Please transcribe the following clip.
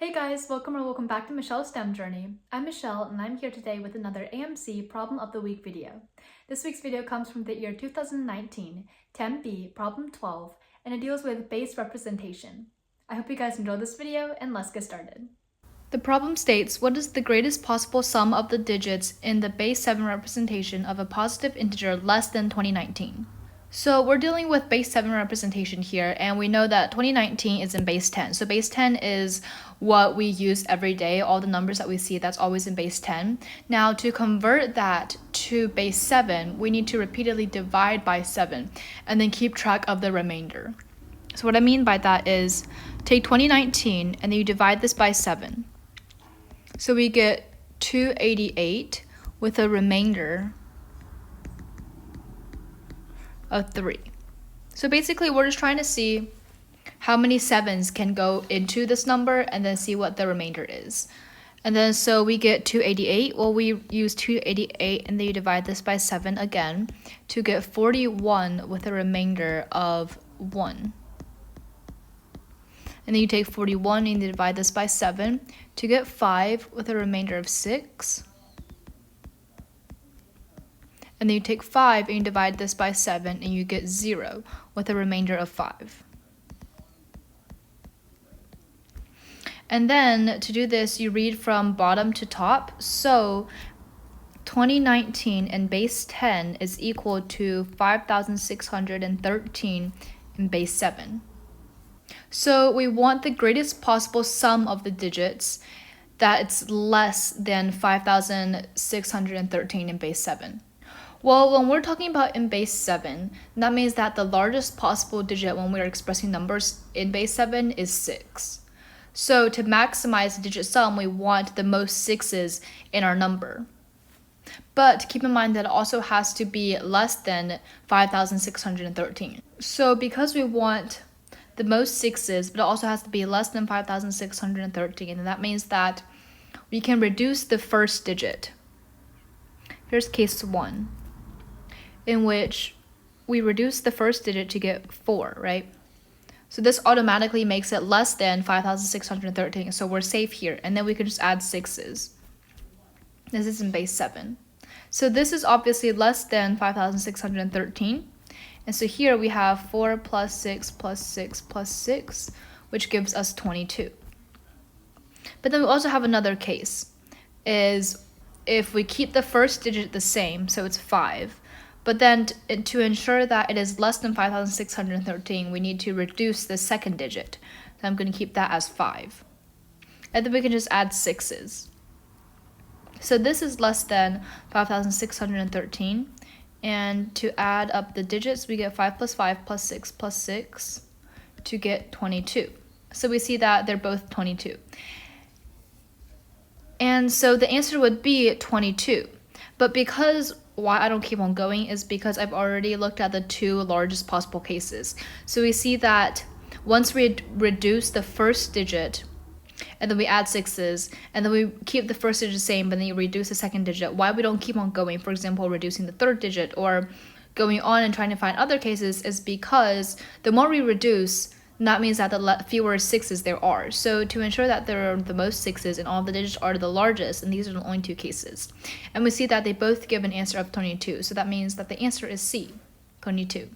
Hey guys, welcome back to Michelle's STEM Journey. I'm Michelle and I'm here today with another AMC Problem of the Week video. This week's video comes from the year 2019, 10B, Problem 12, and it deals with base representation. I hope you guys enjoyed this video and let's get started. The problem states, what is the greatest possible sum of the digits in the base 7 representation of a positive integer less than 2019? So we're dealing with base 7 representation here, and we know that 2019 is in base 10. So base 10 is what we use every day, all the numbers that we see, that's always in base 10. Now to convert that to base 7, we need to repeatedly divide by 7 and then keep track of the remainder. So what I mean by that is take 2019 and then you divide this by 7. So we get 288 with a remainder of 3. So basically we're just trying to see how many 7s can go into this number and then see what the remainder is. And then so we get 288. Well, we use 288 and then you divide this by 7 again to get 41 with a remainder of 1. And then you take 41 and you divide this by 7 to get 5 with a remainder of 6. And then you take 5 and you divide this by 7 and you get 0 with a remainder of 5. And then to do this, you read from bottom to top. So 2019 in base 10 is equal to 5,613 in base 7. So we want the greatest possible sum of the digits that it's less than 5,613 in base 7. Well, when we're talking about in base 7, that means that the largest possible digit when we're expressing numbers in base 7 is 6. So to maximize the digit sum, we want the most 6s in our number. But keep in mind that it also has to be less than 5,613. So because we want the most 6s, but it also has to be less than 5,613, and that means that we can reduce the first digit. Here's case 1. In which we reduce the first digit to get 4, right? So this automatically makes it less than 5,613, so we're safe here. And then we can just add 6s. This is in base 7. So this is obviously less than 5,613. And so here we have 4 plus 6 plus 6 plus 6, which gives us 22. But then we also have another case, is if we keep the first digit the same, so it's 5, but then to ensure that it is less than 5,613, we need to reduce the second digit. So I'm going to keep that as 5. And then we can just add 6s. So this is less than 5,613. And to add up the digits, we get 5 plus 5 plus 6 plus 6 to get 22. So we see that they're both 22. And so the answer would be 22. But because why I don't keep on going is because I've already looked at the two largest possible cases. So we see that once we reduce the first digit and then we add 6s and then we keep the first digit the same but then you reduce the second digit, why we don't keep on going, for example reducing the third digit or going on and trying to find other cases, is because the more we reduce, that means that the fewer 6s there are. So to ensure that there are the most 6s and all the digits are the largest, and these are the only two cases. And we see that they both give an answer of 22. So that means that the answer is C, 22.